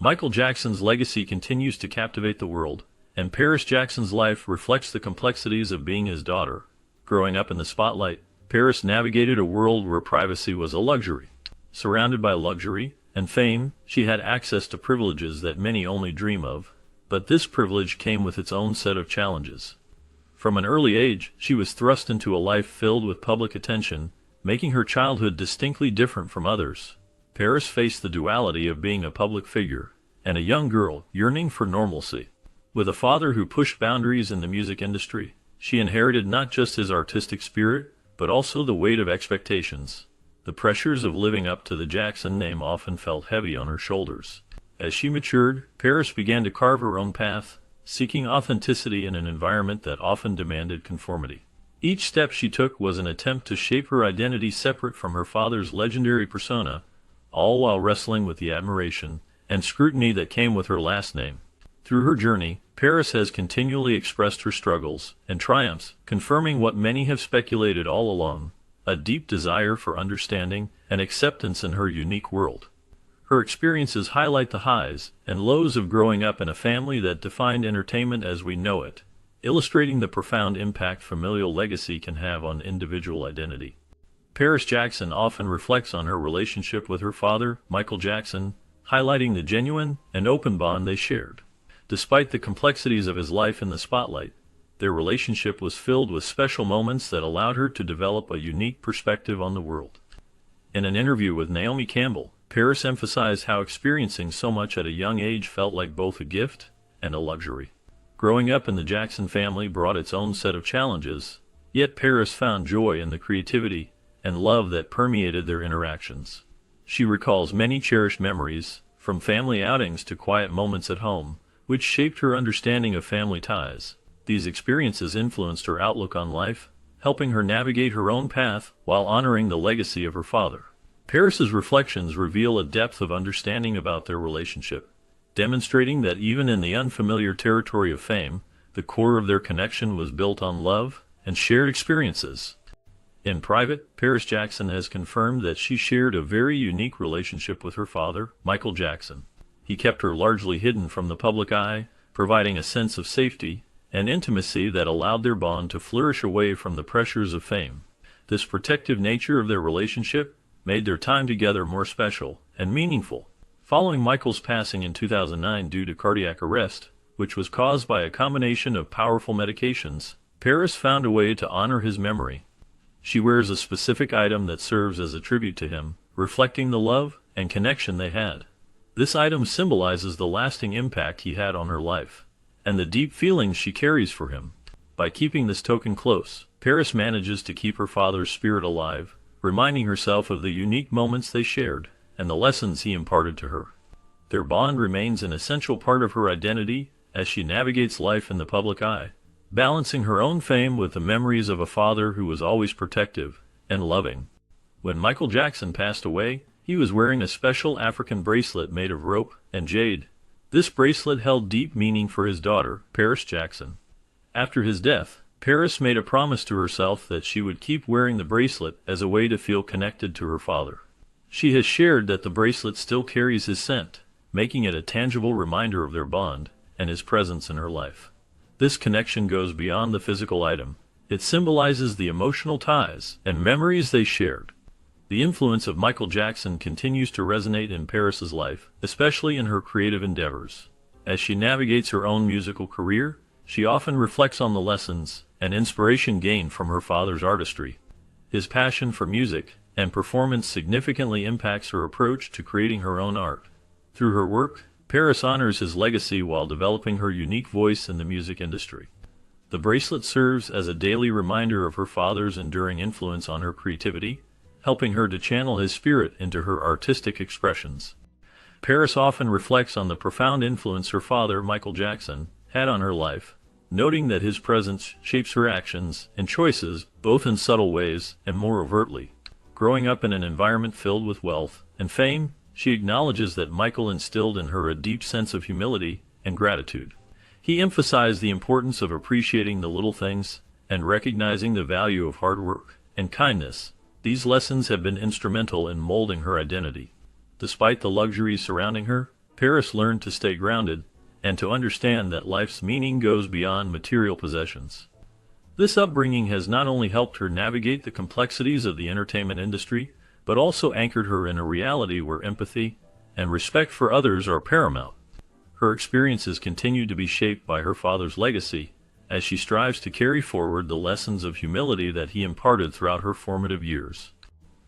Michael Jackson's legacy continues to captivate the world, and Paris Jackson's life reflects the complexities of being his daughter. Growing up in the spotlight, Paris navigated a world where privacy was a luxury. Surrounded by luxury and fame, she had access to privileges that many only dream of, but this privilege came with its own set of challenges. From an early age, she was thrust into a life filled with public attention, making her childhood distinctly different from others. Paris faced the duality of being a public figure and a young girl yearning for normalcy. With a father who pushed boundaries in the music industry, she inherited not just his artistic spirit, but also the weight of expectations. The pressures of living up to the Jackson name often felt heavy on her shoulders. As she matured, Paris began to carve her own path, seeking authenticity in an environment that often demanded conformity. Each step she took was an attempt to shape her identity separate from her father's legendary persona, all while wrestling with the admiration and scrutiny that came with her last name. Through her journey, Paris has continually expressed her struggles and triumphs, confirming what many have speculated all along, a deep desire for understanding and acceptance in her unique world. Her experiences highlight the highs and lows of growing up in a family that defined entertainment as we know it, illustrating the profound impact familial legacy can have on individual identity. Paris Jackson often reflects on her relationship with her father, Michael Jackson, highlighting the genuine and open bond they shared. Despite the complexities of his life in the spotlight, their relationship was filled with special moments that allowed her to develop a unique perspective on the world. In an interview with Naomi Campbell, Paris emphasized how experiencing so much at a young age felt like both a gift and a luxury. Growing up in the Jackson family brought its own set of challenges, yet Paris found joy in the creativity and love that permeated their interactions. She recalls many cherished memories, from family outings to quiet moments at home, which shaped her understanding of family ties. These experiences influenced her outlook on life, helping her navigate her own path while honoring the legacy of her father. Paris's reflections reveal a depth of understanding about their relationship, demonstrating that even in the unfamiliar territory of fame, the core of their connection was built on love and shared experiences. In private, Paris Jackson has confirmed that she shared a very unique relationship with her father, Michael Jackson. He kept her largely hidden from the public eye, providing a sense of safety and intimacy that allowed their bond to flourish away from the pressures of fame. This protective nature of their relationship made their time together more special and meaningful. Following Michael's passing in 2009 due to cardiac arrest, which was caused by a combination of powerful medications, Paris found a way to honor his memory. She wears a specific item that serves as a tribute to him, reflecting the love and connection they had. This item symbolizes the lasting impact he had on her life, and the deep feelings she carries for him. By keeping this token close, Paris manages to keep her father's spirit alive, reminding herself of the unique moments they shared and the lessons he imparted to her. Their bond remains an essential part of her identity as she navigates life in the public eye, balancing her own fame with the memories of a father who was always protective and loving. When Michael Jackson passed away, he was wearing a special African bracelet made of rope and jade. This bracelet held deep meaning for his daughter, Paris Jackson. After his death, Paris made a promise to herself that she would keep wearing the bracelet as a way to feel connected to her father. She has shared that the bracelet still carries his scent, making it a tangible reminder of their bond and his presence in her life. This connection goes beyond the physical item. It symbolizes the emotional ties and memories they shared. The influence of Michael Jackson continues to resonate in Paris's life, especially in her creative endeavors. As she navigates her own musical career, she often reflects on the lessons and inspiration gained from her father's artistry. His passion for music and performance significantly impacts her approach to creating her own art. Through her work, Paris honors his legacy while developing her unique voice in the music industry. The bracelet serves as a daily reminder of her father's enduring influence on her creativity, helping her to channel his spirit into her artistic expressions. Paris often reflects on the profound influence her father, Michael Jackson, had on her life, noting that his presence shapes her actions and choices both in subtle ways and more overtly. Growing up in an environment filled with wealth and fame, she acknowledges that Michael instilled in her a deep sense of humility and gratitude. He emphasized the importance of appreciating the little things and recognizing the value of hard work and kindness. These lessons have been instrumental in molding her identity. Despite the luxuries surrounding her, Paris learned to stay grounded and to understand that life's meaning goes beyond material possessions. This upbringing has not only helped her navigate the complexities of the entertainment industry, but also anchored her in a reality where empathy and respect for others are paramount. Her experiences continue to be shaped by her father's legacy, as she strives to carry forward the lessons of humility that he imparted throughout her formative years.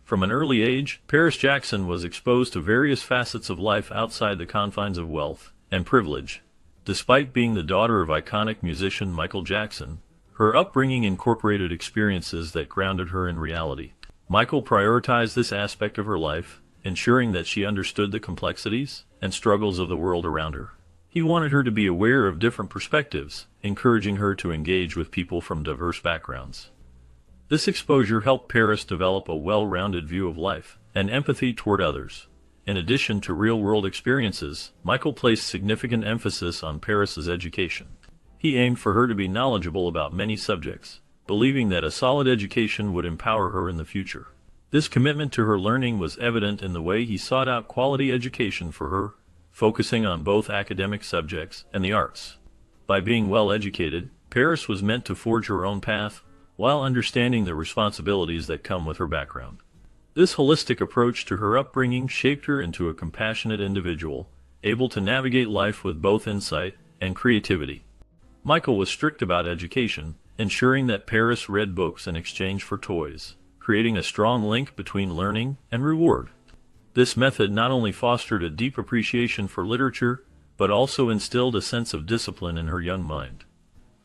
From an early age, Paris Jackson was exposed to various facets of life outside the confines of wealth and privilege. Despite being the daughter of iconic musician Michael Jackson, her upbringing incorporated experiences that grounded her in reality. Michael prioritized this aspect of her life, ensuring that she understood the complexities and struggles of the world around her. He wanted her to be aware of different perspectives, encouraging her to engage with people from diverse backgrounds. This exposure helped Paris develop a well-rounded view of life and empathy toward others. In addition to real-world experiences, Michael placed significant emphasis on Paris's education. He aimed for her to be knowledgeable about many subjects, believing that a solid education would empower her in the future. This commitment to her learning was evident in the way he sought out quality education for her, focusing on both academic subjects and the arts. By being well educated, Paris was meant to forge her own path, while understanding the responsibilities that come with her background. This holistic approach to her upbringing shaped her into a compassionate individual, able to navigate life with both insight and creativity. Michael was strict about education, ensuring that Paris read books in exchange for toys, creating a strong link between learning and reward. This method not only fostered a deep appreciation for literature, but also instilled a sense of discipline in her young mind.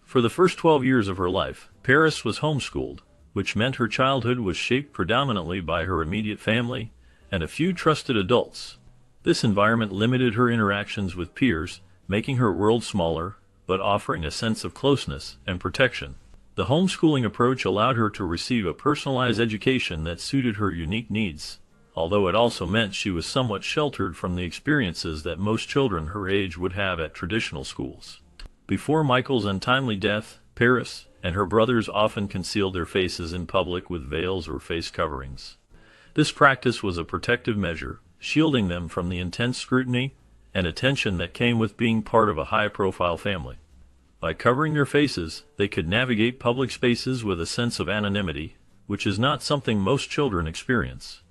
For the first 12 years of her life, Paris was homeschooled, which meant her childhood was shaped predominantly by her immediate family and a few trusted adults. This environment limited her interactions with peers, making her world smaller, but offering a sense of closeness and protection. The homeschooling approach allowed her to receive a personalized education that suited her unique needs, although it also meant she was somewhat sheltered from the experiences that most children her age would have at traditional schools. Before Michael's untimely death, Paris and her brothers often concealed their faces in public with veils or face coverings. This practice was a protective measure, shielding them from the intense scrutiny and attention that came with being part of a high-profile family. By covering their faces, they could navigate public spaces with a sense of anonymity, which is not something most children experience.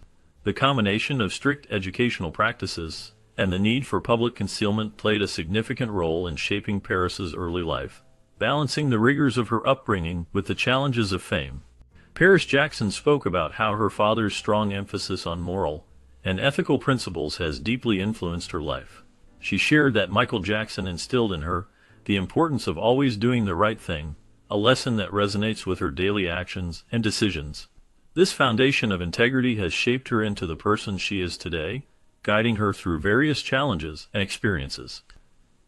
The combination of strict educational practices and the need for public concealment played a significant role in shaping Paris's early life, balancing the rigors of her upbringing with the challenges of fame. Paris Jackson spoke about how her father's strong emphasis on moral and ethical principles has deeply influenced her life. She shared that Michael Jackson instilled in her the importance of always doing the right thing, a lesson that resonates with her daily actions and decisions. This foundation of integrity has shaped her into the person she is today, guiding her through various challenges and experiences.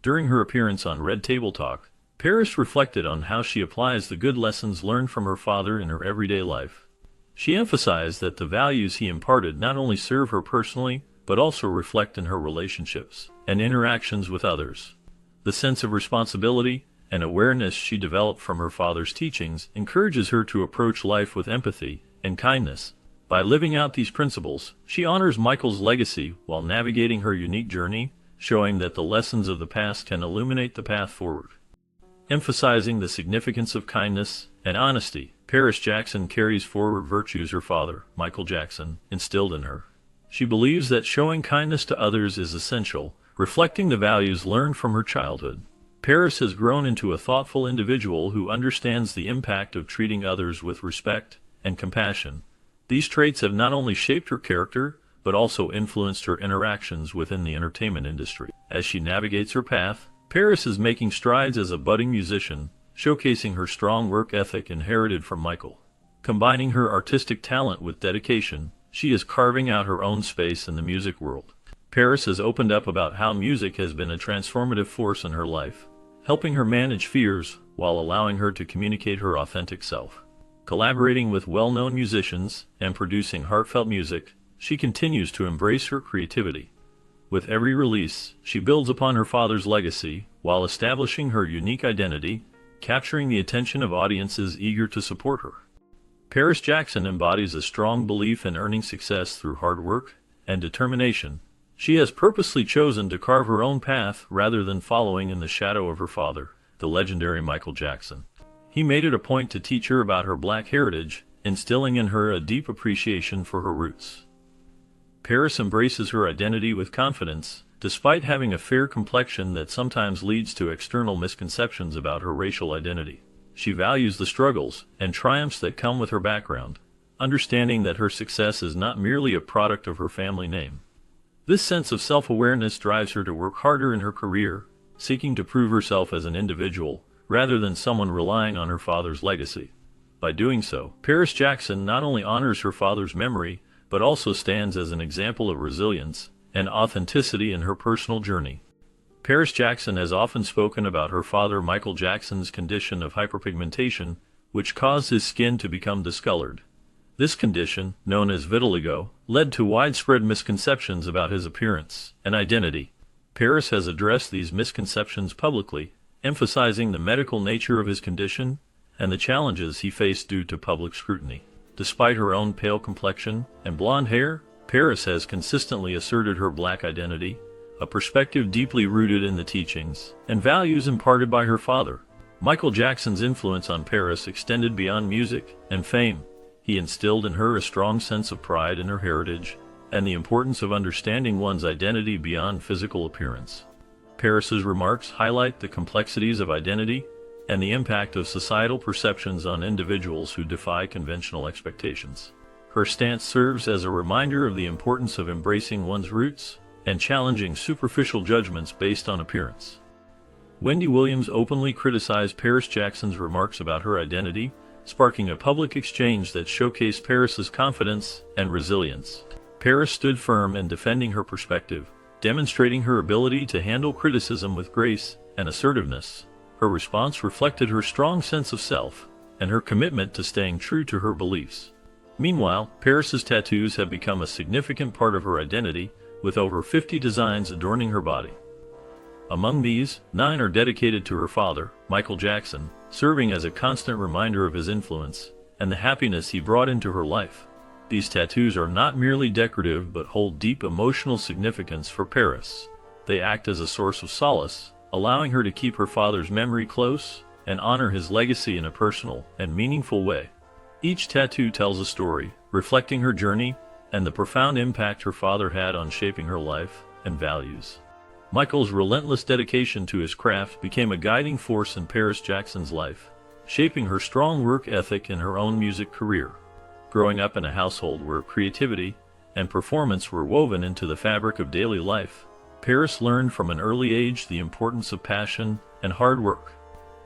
During her appearance on Red Table Talk, Paris reflected on how she applies the good lessons learned from her father in her everyday life. She emphasized that the values he imparted not only serve her personally, but also reflect in her relationships and interactions with others. The sense of responsibility and awareness she developed from her father's teachings encourages her to approach life with empathy and kindness. By living out these principles, she honors Michael's legacy while navigating her unique journey, showing that the lessons of the past can illuminate the path forward. Emphasizing the significance of kindness and honesty, Paris Jackson carries forward virtues her father, Michael Jackson, instilled in her. She believes that showing kindness to others is essential, reflecting the values learned from her childhood. Paris has grown into a thoughtful individual who understands the impact of treating others with respect and compassion. These traits have not only shaped her character, but also influenced her interactions within the entertainment industry. As she navigates her path, Paris is making strides as a budding musician, showcasing her strong work ethic inherited from Michael. Combining her artistic talent with dedication, she is carving out her own space in the music world. Paris has opened up about how music has been a transformative force in her life, helping her manage fears while allowing her to communicate her authentic self. Collaborating with well-known musicians and producing heartfelt music, she continues to embrace her creativity. With every release, she builds upon her father's legacy while establishing her unique identity, capturing the attention of audiences eager to support her. Paris Jackson embodies a strong belief in earning success through hard work and determination. She has purposely chosen to carve her own path rather than following in the shadow of her father, the legendary Michael Jackson. He made it a point to teach her about her black heritage, instilling in her a deep appreciation for her roots. Paris embraces her identity with confidence, despite having a fair complexion that sometimes leads to external misconceptions about her racial identity. She values the struggles and triumphs that come with her background, understanding that her success is not merely a product of her family name. This sense of self-awareness drives her to work harder in her career, seeking to prove herself as an individual, rather than someone relying on her father's legacy. By doing so, Paris Jackson not only honors her father's memory, but also stands as an example of resilience and authenticity in her personal journey. Paris Jackson has often spoken about her father Michael Jackson's condition of hyperpigmentation, which caused his skin to become discolored. This condition, known as vitiligo, led to widespread misconceptions about his appearance and identity. Paris has addressed these misconceptions publicly, emphasizing the medical nature of his condition and the challenges he faced due to public scrutiny. Despite her own pale complexion and blonde hair, Paris has consistently asserted her black identity, a perspective deeply rooted in the teachings and values imparted by her father. Michael Jackson's influence on Paris extended beyond music and fame. He instilled in her a strong sense of pride in her heritage and the importance of understanding one's identity beyond physical appearance. Paris's remarks highlight the complexities of identity and the impact of societal perceptions on individuals who defy conventional expectations. Her stance serves as a reminder of the importance of embracing one's roots and challenging superficial judgments based on appearance. Wendy Williams openly criticized Paris Jackson's remarks about her identity, sparking a public exchange that showcased Paris's confidence and resilience. Paris stood firm in defending her perspective, demonstrating her ability to handle criticism with grace and assertiveness. Her response reflected her strong sense of self and her commitment to staying true to her beliefs. Meanwhile, Paris's tattoos have become a significant part of her identity, with over 50 designs adorning her body. Among these, 9 are dedicated to her father, Michael Jackson, serving as a constant reminder of his influence and the happiness he brought into her life. These tattoos are not merely decorative but hold deep emotional significance for Paris. They act as a source of solace, allowing her to keep her father's memory close and honor his legacy in a personal and meaningful way. Each tattoo tells a story, reflecting her journey and the profound impact her father had on shaping her life and values. Michael's relentless dedication to his craft became a guiding force in Paris Jackson's life, shaping her strong work ethic in her own music career. Growing up in a household where creativity and performance were woven into the fabric of daily life, Paris learned from an early age the importance of passion and hard work.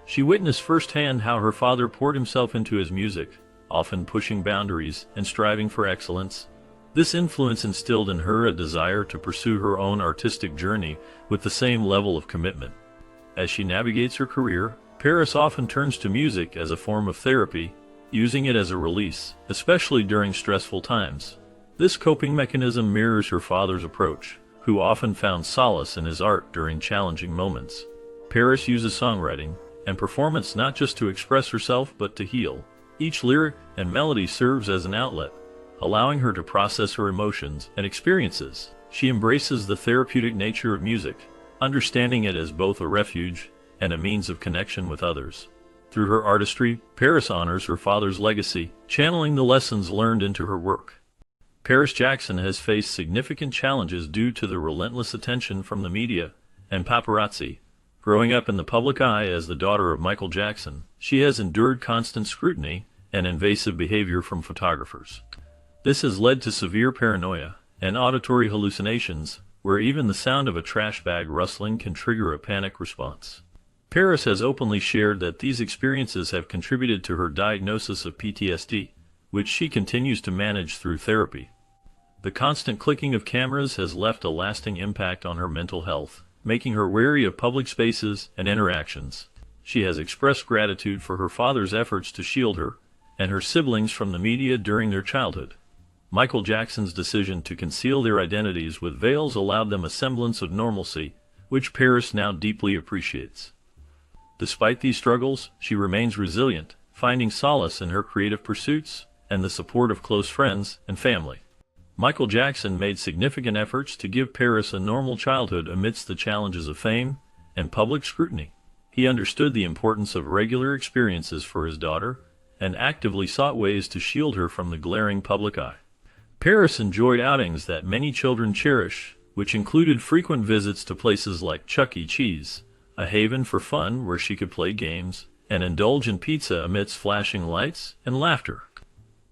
She witnessed firsthand how her father poured himself into his music, often pushing boundaries and striving for excellence. This influence instilled in her a desire to pursue her own artistic journey with the same level of commitment. As she navigates her career, Paris often turns to music as a form of therapy, using it as a release, especially during stressful times. This coping mechanism mirrors her father's approach, who often found solace in his art during challenging moments. Paris uses songwriting and performance not just to express herself but to heal. Each lyric and melody serves as an outlet, allowing her to process her emotions and experiences. She embraces the therapeutic nature of music, understanding it as both a refuge and a means of connection with others. Through her artistry, Paris honors her father's legacy, channeling the lessons learned into her work. Paris Jackson has faced significant challenges due to the relentless attention from the media and paparazzi. Growing up in the public eye as the daughter of Michael Jackson, she has endured constant scrutiny and invasive behavior from photographers. This has led to severe paranoia and auditory hallucinations, where even the sound of a trash bag rustling can trigger a panic response. Paris has openly shared that these experiences have contributed to her diagnosis of PTSD, which she continues to manage through therapy. The constant clicking of cameras has left a lasting impact on her mental health, making her wary of public spaces and interactions. She has expressed gratitude for her father's efforts to shield her and her siblings from the media during their childhood. Michael Jackson's decision to conceal their identities with veils allowed them a semblance of normalcy, which Paris now deeply appreciates. Despite these struggles, she remains resilient, finding solace in her creative pursuits and the support of close friends and family. Michael Jackson made significant efforts to give Paris a normal childhood amidst the challenges of fame and public scrutiny. He understood the importance of regular experiences for his daughter and actively sought ways to shield her from the glaring public eye. Paris enjoyed outings that many children cherish, which included frequent visits to places like Chuck E. Cheese, a haven for fun where she could play games and indulge in pizza amidst flashing lights and laughter.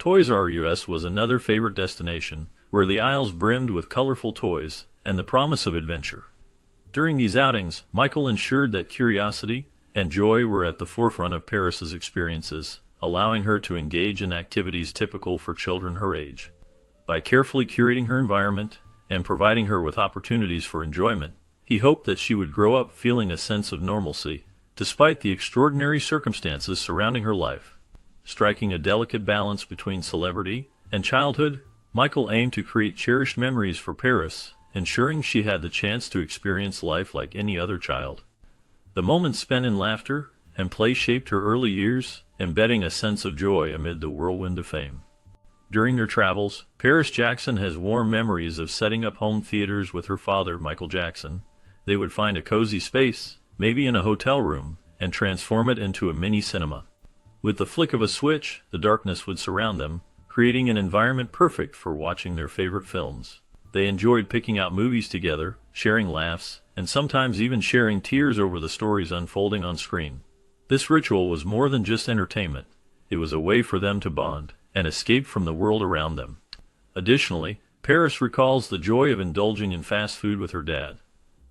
Toys R Us was another favorite destination, where the aisles brimmed with colorful toys and the promise of adventure. During these outings, Michael ensured that curiosity and joy were at the forefront of Paris's experiences, allowing her to engage in activities typical for children her age. By carefully curating her environment and providing her with opportunities for enjoyment, he hoped that she would grow up feeling a sense of normalcy, despite the extraordinary circumstances surrounding her life. Striking a delicate balance between celebrity and childhood, Michael aimed to create cherished memories for Paris, ensuring she had the chance to experience life like any other child. The moments spent in laughter and play shaped her early years, embedding a sense of joy amid the whirlwind of fame. During their travels, Paris Jackson has warm memories of setting up home theaters with her father, Michael Jackson. They would find a cozy space, maybe in a hotel room, and transform it into a mini cinema. With the flick of a switch, the darkness would surround them, creating an environment perfect for watching their favorite films. They enjoyed picking out movies together, sharing laughs, and sometimes even sharing tears over the stories unfolding on screen. This ritual was more than just entertainment. It was a way for them to bond and escape from the world around them. Additionally, Paris recalls the joy of indulging in fast food with her dad.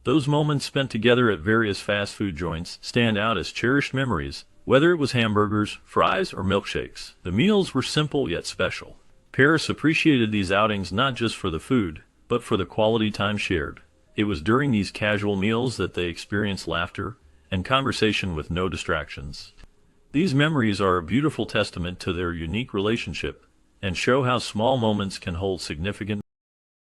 Those moments spent together at various fast food joints stand out as cherished memories, whether it was hamburgers, fries, or milkshakes. The meals were simple yet special. Paris appreciated these outings not just for the food, but for the quality time shared. It was during these casual meals that they experienced laughter and conversation with no distractions. These memories are a beautiful testament to their unique relationship and show how small moments can hold significant